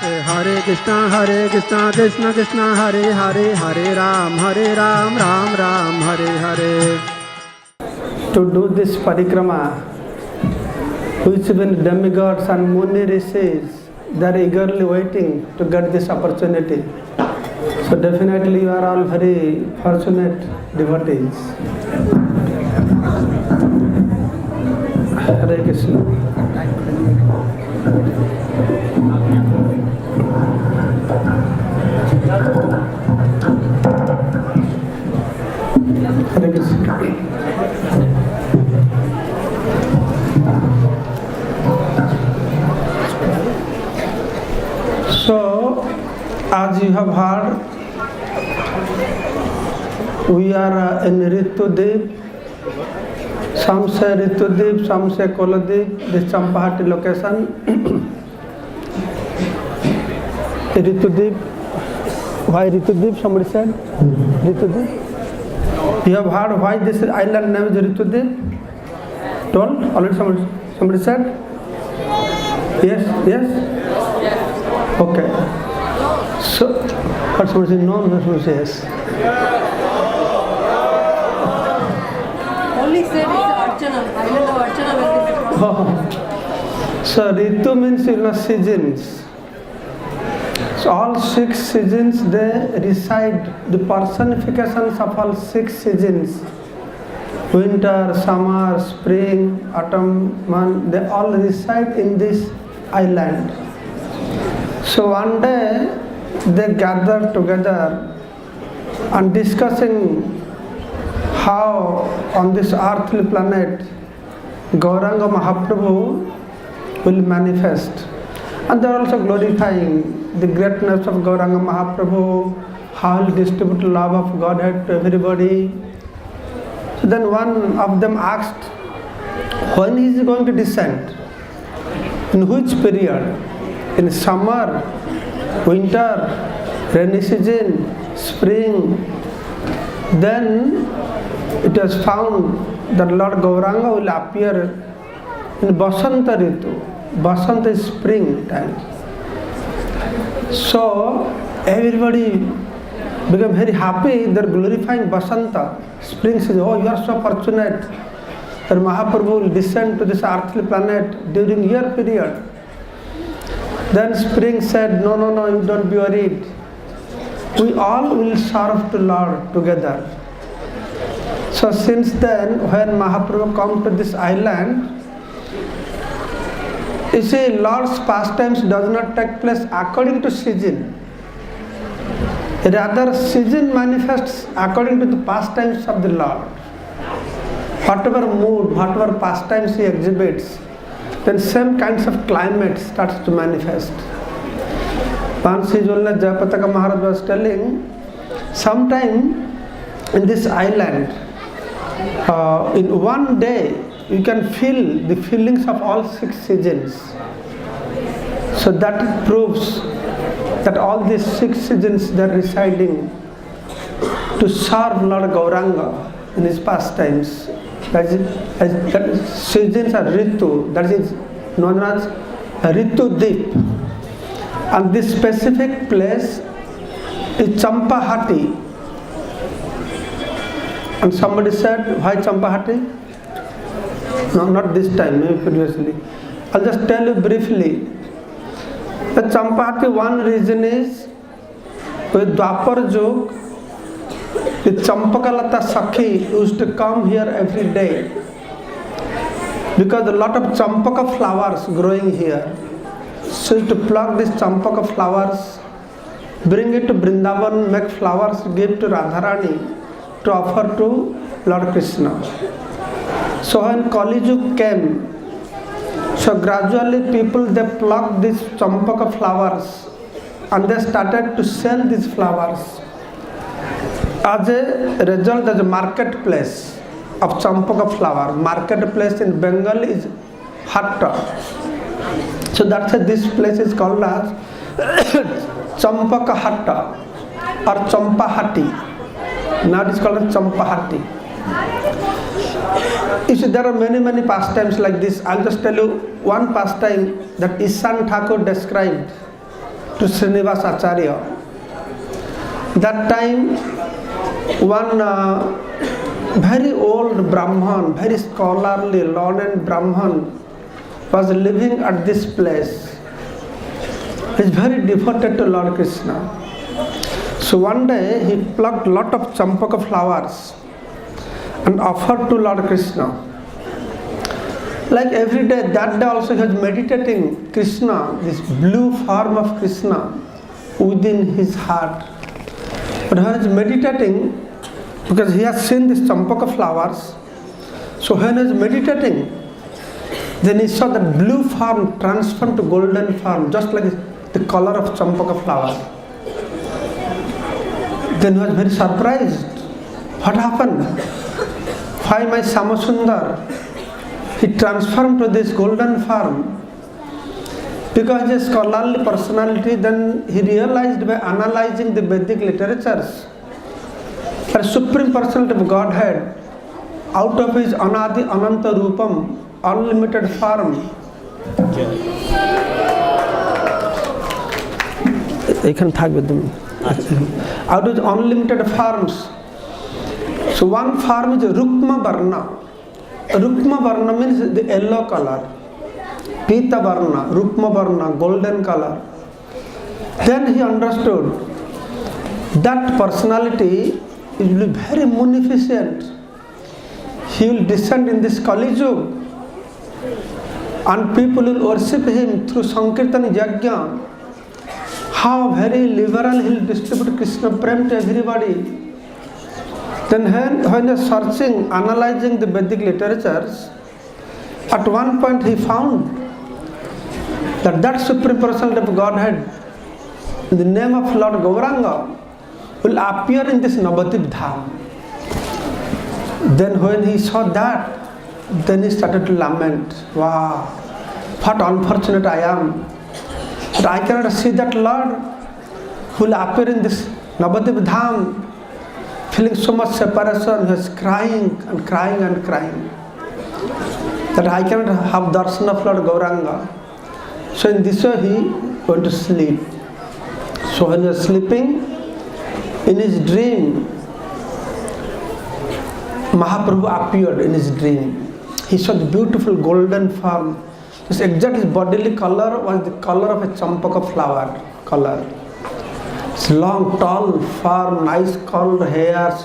Hare Krishna, Krishna Krishna, Hare Hare, Hare Ram, Ram Ram, Hare Hare. To do this parikrama, which even demigods and muni rishis, they are eagerly waiting to get this opportunity. So definitely you are all very fortunate devotees. Hare Krishna. Hare Krishna. So, as you have heard, we are in Ritudip. Some say Ritudip, some say Koladip, this Champahati location. Ritudip. Why Ritudip? Somebody said? Ritudip. You have heard why this island name is Ritudip? Told? Already somebody said? Yes? Okay. So, but somebody says no, somebody says yes. Only said it's Archana, island of Archana. Oh. So, Ritu means seasons. So, all 6 seasons they reside, the personifications of all 6 seasons. Winter, summer, spring, autumn, month, they all reside in this island. So one day they gathered together and discussing how on this earthly planet Gauranga Mahaprabhu will manifest. And they are also glorifying the greatness of Gauranga Mahaprabhu, how he will distribute love of Godhead to everybody. So then one of them asked, when is he going to descend? In which period? In summer, winter, rainy season, spring. Then it was found that Lord Gauranga will appear in Basanta Ritu. Basanta is spring time. So everybody became very happy. They are glorifying Basanta. Spring says, oh, you are so fortunate that Mahaprabhu will descend to this earthly planet during your period. Then spring said, no, you don't be worried. We all will serve to Lord together. So since then, when Mahaprabhu come to this island, you see, Lord's pastimes does not take place according to season. Rather, season manifests according to the pastimes of the Lord. Whatever mood, whatever pastimes he exhibits, then same kinds of climate starts to manifest. Once His Holiness Jayapataka Maharaj was telling, sometime in this island, in one day, you can feel the feelings of all 6 seasons. So that proves that all these 6 seasons they are residing to serve Lord Gauranga in his pastimes. That seasons are Ritu, that is known as Ritudip. And this specific place is Champahati. And somebody said, why Champahati? No, not this time, maybe previously. I'll just tell you briefly. The Champahati, one reason is with Dwapar Yug, the Champakalata Sakhi used to come here every day because a lot of Champaka flowers growing here. So to pluck these Champaka flowers, bring it to Vrindavan, make flowers, give to Radharani to offer to Lord Krishna. So when Kali Yug came, so gradually people they plucked these Champaka flowers and they started to sell these flowers. As a result, there's a marketplace of Champaka flower. Marketplace in Bengal is Hatta. So that's why this place is called as Champaka Hatta or Champahati. Now it is called as Champahati. You see, there are many pastimes like this. I'll just tell you one pastime that Ishan Thakur described to Srinivas Acharya. That time, one very old Brahman, very scholarly, learned Brahman was living at this place. He is very devoted to Lord Krishna. So one day he plucked lot of champaka flowers and offered to Lord Krishna. Like every day, that day also he was meditating Krishna, this blue form of Krishna within his heart. But he was meditating because he has seen these champaka flowers. So when he was meditating, then he saw that blue form transformed to golden form, just like the color of champaka flower. Then he was very surprised. What happened? Why my Samasundar? He transformed to this golden form. Because he is a scholarly personality, then he realized by analyzing the Vedic literatures, the Supreme Personality of Godhead, out of his Anadi Ananta Rupam, unlimited form, you can talk with them. Out of his unlimited forms. So one form is Rukma Varna. Rukma Varna means the yellow color. Pita Varna, Rukma Varna, golden color. Then he understood that personality will be very munificent. He will descend in this Kali Yuga and people will worship him through Sankirtan Yajna. How very liberal he will distribute Krishna Prem to everybody. Then when he was searching, analyzing the Vedic literatures, at one point he found that Supreme Personality of Godhead, in the name of Lord Gauranga, will appear in this navadwip dham. Then when he saw that, then he started to lament. Wow, what unfortunate I am. But I cannot see that Lord who will appear in this navadwip dham. Feeling so much separation, he was crying and crying and crying. That I cannot have darshan of Lord Gauranga. So in this way he went to sleep. So when he was sleeping, in his dream, Mahaprabhu appeared in his dream. He saw the beautiful golden form. His exact bodily color was the color of a champaka flower color. It's long, tall form, nice curled hairs,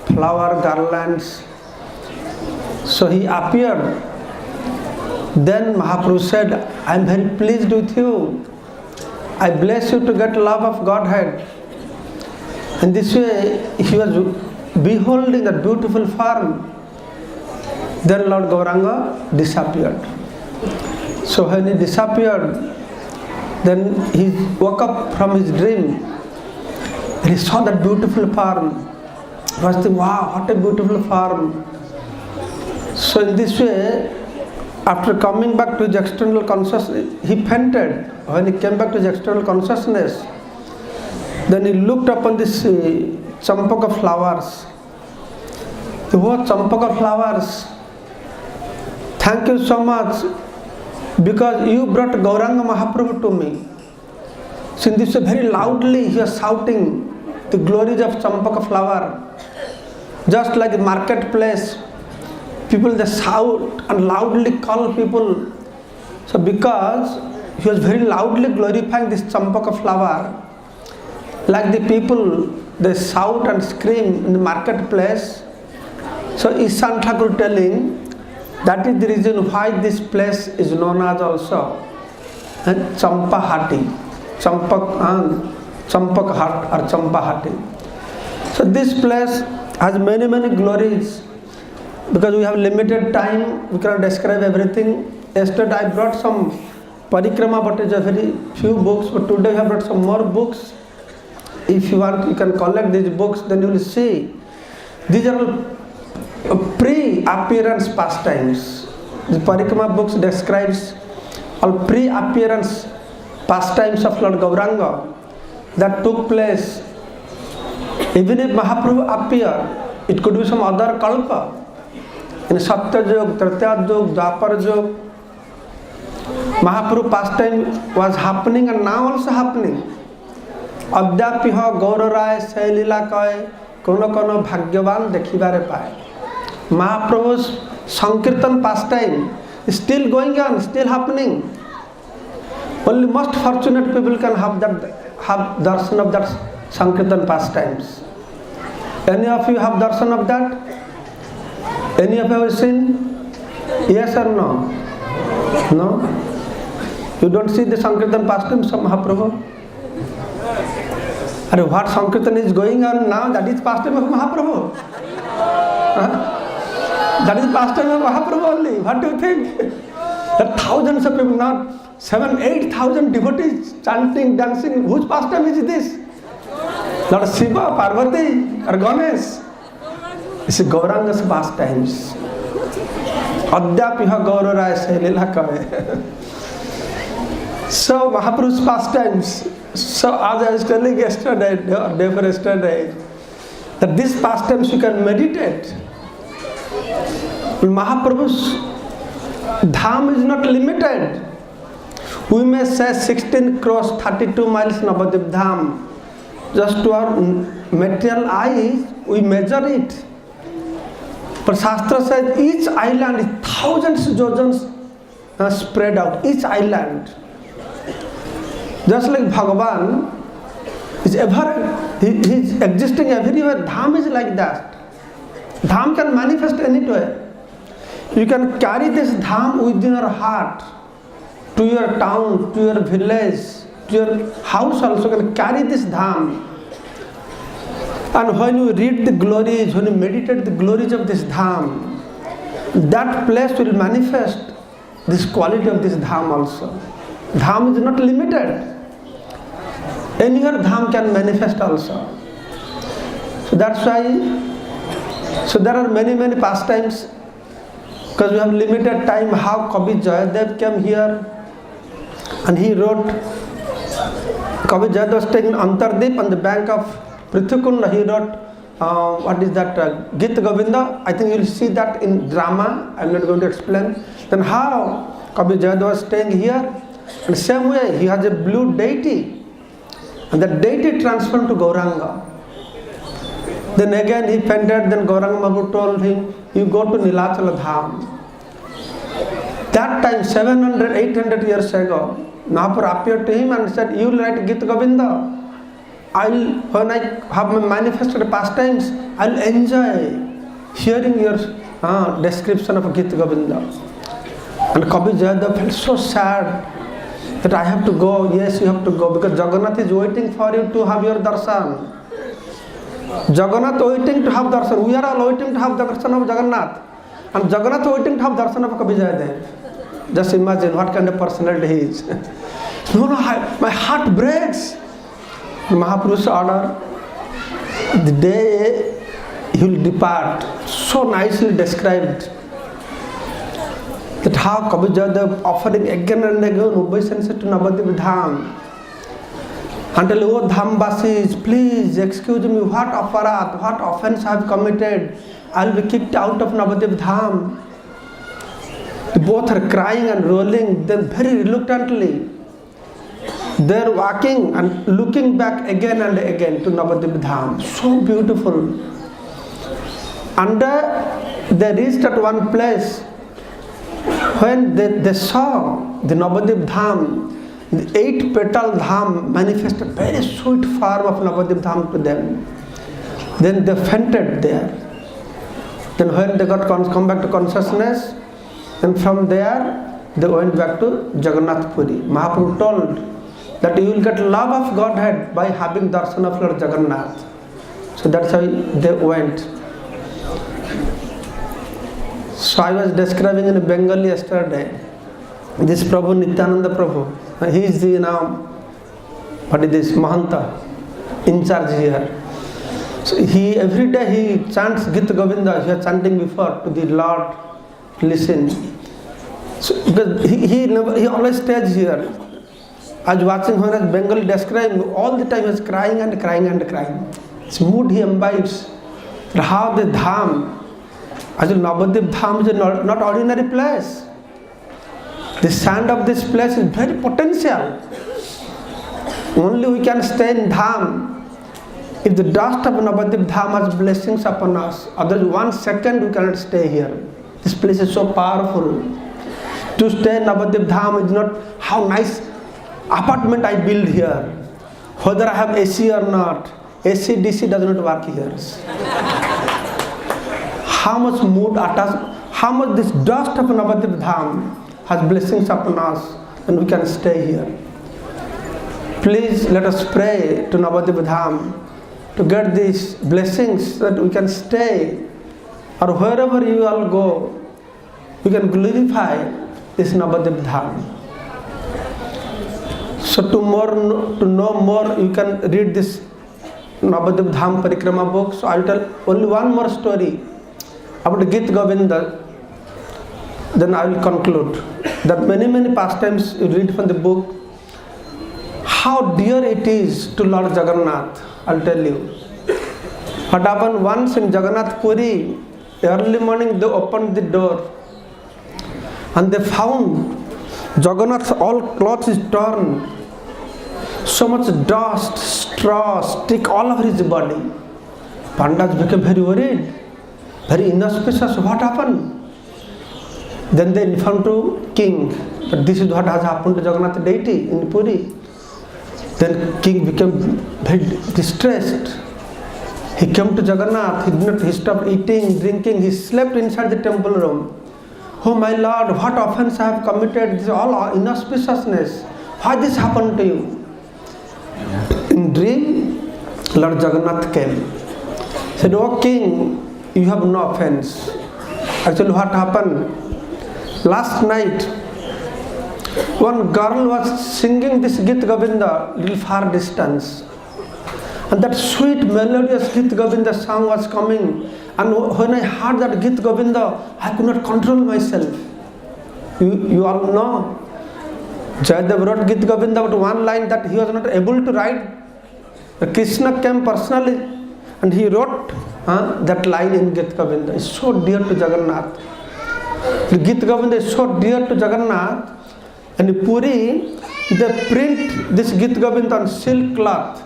flower garlands. So he appeared. Then Mahaprabhu said, I am very pleased with you. I bless you to get love of Godhead. In this way, he was beholding that beautiful form. Then Lord Gauranga disappeared. So when he disappeared, then he woke up from his dream. He saw that beautiful form. He was thinking, wow, what a beautiful form. So in this way, after coming back to his external consciousness, he fainted. When he came back to his external consciousness, then he looked upon this champaka flowers. The whole champaka flowers. Thank you so much because you brought Gauranga Mahaprabhu to me. So in this way, very loudly he was shouting the glories of champaka flower. Just like the marketplace, people they shout and loudly call people. So because he was very loudly glorifying this champaka flower, like the people they shout and scream in the marketplace. So Ishan Thakur telling that is the reason why this place is known as also champahati, champak hat or champahati. So this place has many glories. Because we have limited time, we cannot describe everything. Yesterday I brought some parikrama, but it's a very few books. But today I have brought some more books. If you want, you can collect these books. Then you will see these are all pre-appearance pastimes. The parikrama books describes all pre-appearance pastimes of Lord Gauranga that took place. Even if Mahaprabhu appeared, it could be some other kalpa. In Satya Yug, Tritiya Yug, Dwapar Yug, Mahaprabhu pastime was happening and now also happening. Adyapiha Gauraray Sailila Koi Kono Kono Bhagyavan Dekhibare Pai. Mahaprabhu's Sankirtan pastime is still going on, still happening. Only most fortunate people can have darshan of that Sankirtan pastimes. Any of you have darshan of that? Any of you have seen? Yes or no? No? You don't see the Sankirtan pastimes of Mahaprabhu? What Sankirtan is going on now, that is pastime of Mahaprabhu. That is pastime of Mahaprabhu only. What do you think? That thousands of people, not 7,000-8,000 devotees chanting, dancing. Whose pastime is this? Not Shiva, Parvati or Ganesh. It's Gauranga's pastimes. Adyapiha Gauraray Sailila Koi. So Mahaprabhu's pastimes. So as I was telling yesterday, or day before yesterday, that these pastimes you can meditate. Mahaprabhu's dham is not limited. We may say 16 crores, 32 miles Navadwip dham. Just to our material eyes, we measure it. But Shastra says each island is thousands of yojans spread out, each island. Just like Bhagavan is he is existing everywhere, dham is like that. Dham can manifest anywhere. You can carry this dham within your heart, to your town, to your village, to your house also. You can carry this dham. And when you read the glories, when you meditate the glories of this dham, that place will manifest this quality of this dham also. Dham is not limited. Any other dham can manifest also. So that's why, so there are many pastimes. Because we have limited time, how Kavi Jayadev came here and he wrote, Kavi Jayadev was staying in Antardip on the bank of Prithukunda. He wrote, what is that, Gita Govinda. I think you will see that in drama. I am not going to explain. Then how Kavi Jayadev was staying here. And same way, he has a blue deity. And that deity transformed to Gauranga. Then again he fainted, then Gauranga Mahaprabhu told him, you go to Nilachala Dham. That time, 700-800 years ago, Mahaprabhu appeared to him and said, you will write Gita Govinda. When I have manifested pastimes, I will enjoy hearing your description of Gita Govinda. And Kavi Jayadev felt so sad that I have to go. Yes, you have to go, because Jagannath is waiting for you to have your darshan. Jagannath waiting to have darshan. We are all waiting to have darshan of Jagannath. And Jagannath waiting to have darshan of Kavi Jayadev. Just imagine what kind of personality he is. No, my heart breaks. Mahaprabhu's order, the day he will depart, so nicely described. That how Kavi Jayadev offering again and again obeisance to Navadwip Dham. Until, oh Dhambasis, please excuse me, what aparat, what offense I have committed. I will be kicked out of Navadwip Dham. Both are crying and rolling, then very reluctantly. They are walking and looking back again and again to Navadwip Dham. So beautiful. And they reached at one place. When they saw the Navadwip Dham, the 8-petal Dham manifested a very sweet form of Navadwip Dham to them. Then they fainted there. Then when they come back to consciousness, and from there they went back to Jagannath Puri. Mahaprabhu told that you will get love of Godhead by having darshan of Lord Jagannath. So that's how they went. So I was describing in Bengali yesterday, this Prabhu, Nityananda Prabhu, he is the what is this, Mahanta, in charge here. So every day he chants Gita Govinda, he was chanting before to the Lord, listen. So because he always stays here. I was watching when I was Bengali describing, all the time he was crying and crying and crying. His mood he imbibes. How the Dham, as Navadwip Dham is not ordinary place. The sand of this place is very potential. Only we can stay in Dham if the dust of Navadvip Dham has blessings upon us. Otherwise 1 second we cannot stay here. This place is so powerful. To stay in Navadvip Dham is not how nice apartment I build here, whether I have AC or not. AC DC does not work here. How much mood attached, how much this dust of Navadvip Dham has blessings upon us, and we can stay here. Please let us pray to Navadvip Dham to get these blessings so that we can stay, or wherever you all go, we can glorify this Navadvip Dham. So to know more, you can read this Navadvip Dham Parikrama book. So I will tell only one more story about Gita Govinda, then I will conclude. That many pastimes you read from the book, how dear it is to Lord Jagannath. I will tell you. What happened once in Jagannath Puri, early morning they opened the door and they found Jagannath's all clothes is torn. So much dust, straw, stick all over his body. Pandas became very worried, very inauspicious. What happened? Then they informed to king that this is what has happened to Jagannath deity in Puri. Then king became very distressed. He came to Jagannath. He stopped eating, drinking. He slept inside the temple room. Oh my Lord, what offense I have committed? This is all inauspiciousness. Why this happened to you? In dream, Lord Jagannath came. Said, "Oh king, you have no offense. Actually, what happened? Last night, one girl was singing this Gita Govinda little far distance, and that sweet melodious Gita Govinda song was coming. And when I heard that Gita Govinda, I could not control myself. You all know, Jayadev wrote Gita Govinda, but one line that he was not able to write. Krishna came personally and he wrote that line in Gita Govinda. It's so dear to Jagannath. The Gita Govinda is so dear to Jagannath. And in Puri, they print this Gita Govinda on silk cloth.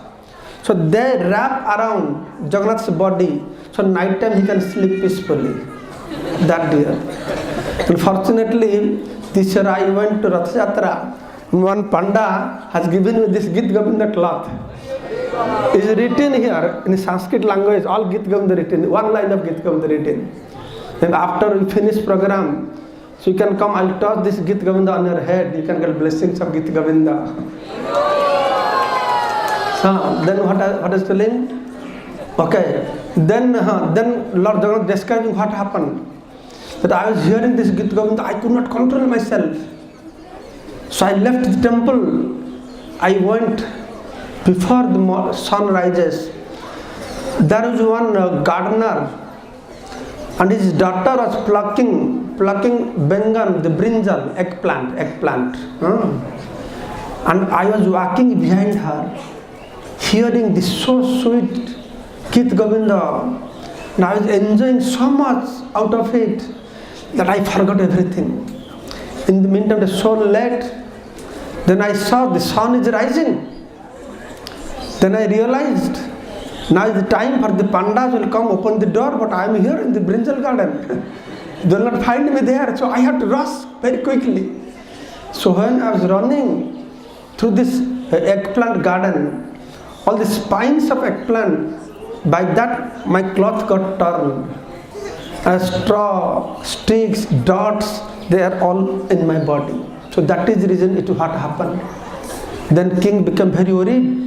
So they wrap around Jagannath's body. So night time he can sleep peacefully. That dear. Unfortunately, this year I went to Rath Yatra. One Panda has given me this Gita Govinda cloth. It's written here in Sanskrit language, all Gita Govinda written, one line of Gita Govinda written. And after we finish program, so you can come, I'll toss this Gita Govinda on your head, you can get blessings of Gita Govinda. So then what is telling? Okay, then Lord Jagannath describing what happened. That I was hearing this Gita Govinda, I could not control myself. So I left the temple. I went before the sun rises. There was one gardener, and his daughter was plucking bengan, the brinjal, eggplant. And I was walking behind her, hearing this so sweet Gita Govinda, and I was enjoying so much out of it that I forgot everything. In the meantime, it was so late. Then I saw the sun is rising. Then I realized, now is the time for the pandas will come open the door, but I am here in the brinjal garden. They will not find me there, so I have to rush very quickly. So when I was running through this eggplant garden, all the spines of eggplant, by that my cloth got torn. Straw, sticks, dots, they are all in my body. So that is the reason it what happened. Then king became very worried.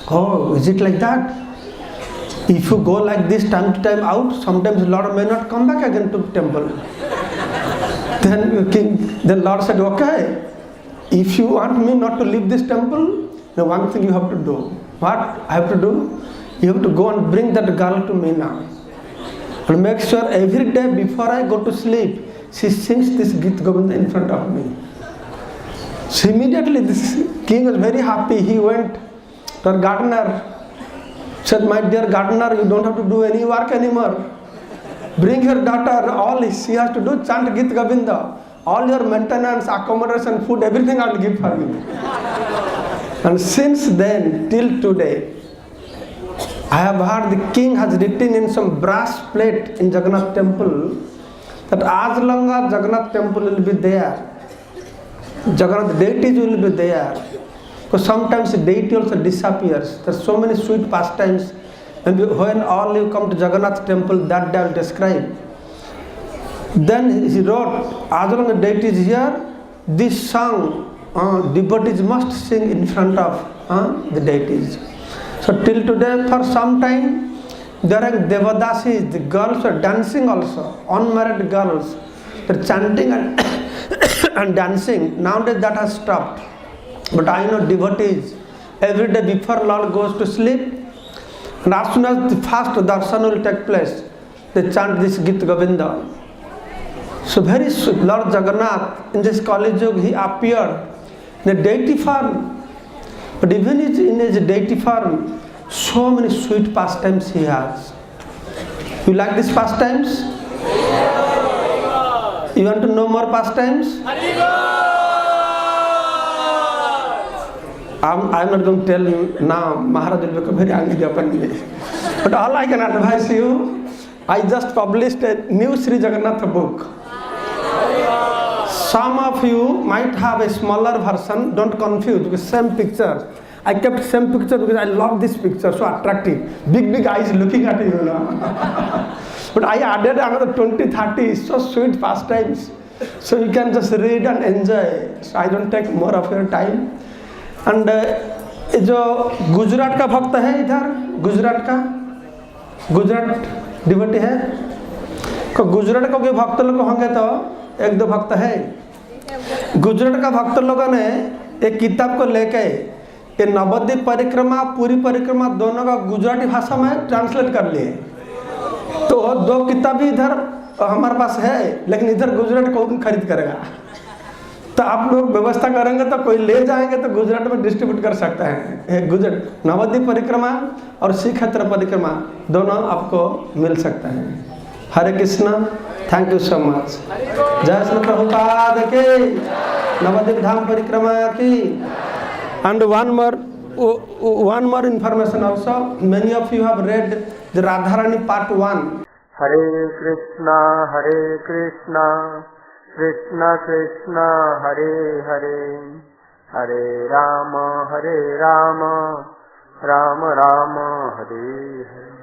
Oh, is it like that? If you go like this time to time out, sometimes Lord may not come back again to temple. Then Lord said, okay, if you want me not to leave this temple, then one thing you have to do. What I have to do? You have to go and bring that girl to me now. And make sure every day before I go to sleep, she sings this Gita Govinda in front of me. So immediately this king was very happy. He went to our gardener, said, my dear gardener, you don't have to do any work anymore. Bring your daughter, all she has to do chant Gita Govinda. all your maintenance, accommodation, food, everything I will give for you. And since then till today, I have heard the king has written in some brass plate in Jagannath temple that as long as Jagannath temple will be there, Jagannath deities will be there. Because sometimes the deity also disappears. There are so many sweet pastimes. And when all you come to Jagannath temple, that day I will describe. Then he wrote, as long as deity is here, this song devotees must sing in front of the deities. So till today, for some time, there are devadasis, the girls are dancing also, unmarried girls. They are chanting and, and dancing. Nowadays that has stopped. But I know devotees, every day before Lord goes to sleep, and as soon as the first darshan will take place, they chant this Git Govinda. So very soon, Lord Jagannath, in this Kali Yuga, he appeared in a deity form. But even in his deity form, so many sweet pastimes he has. You like these pastimes? You want to know more pastimes? I'm not going to tell you now. Maharaj will become very angry upon me. But all I can advise you, I just published a new Sri Jagannath book. Some of you might have a smaller version, don't confuse, because same picture. I kept same picture because I love this picture, so attractive. Big eyes looking at you now. But I added another 20, 30, so sweet pastimes. So you can just read and enjoy. So I don't take more of your time. And जो गुजरात का भक्त है इधर, Gujarat devotee है, को गुजरात को के भक्त लोग होंगे तो एक दो भक्त है। गुजरात का भक्त लोगों ने एक किताब को लेके ये नवद्वीप परिक्रमा, पूरी परिक्रमा दोनों का गुजराती भाषा में ट्रांसलेट कर लिए। तो दो किताब इधर हमारे पास है, लेकिन इधर गुजरात कौन खरीद करेगा? तो आप लोग व्यवस्था करेंगे तो कोई ले जाएंगे तो गुजरात में डिस्ट्रीब्यूट कर सकता है। गुजरात नवद्वीप परिक्रमा और श्री क्षेत्र परिक्रमा दोनों आपको मिल सकता है। Hare Krishna, thank you so much. जय श्री प्रभुपाद की, नवद्वीप धाम परिक्रमा की। And one more information also. Many of you have read the Radharani part 1. Hare Krishna, Krishna Krishna, Hare Hare, Hare Rama, Rama Rama, Hare Hare.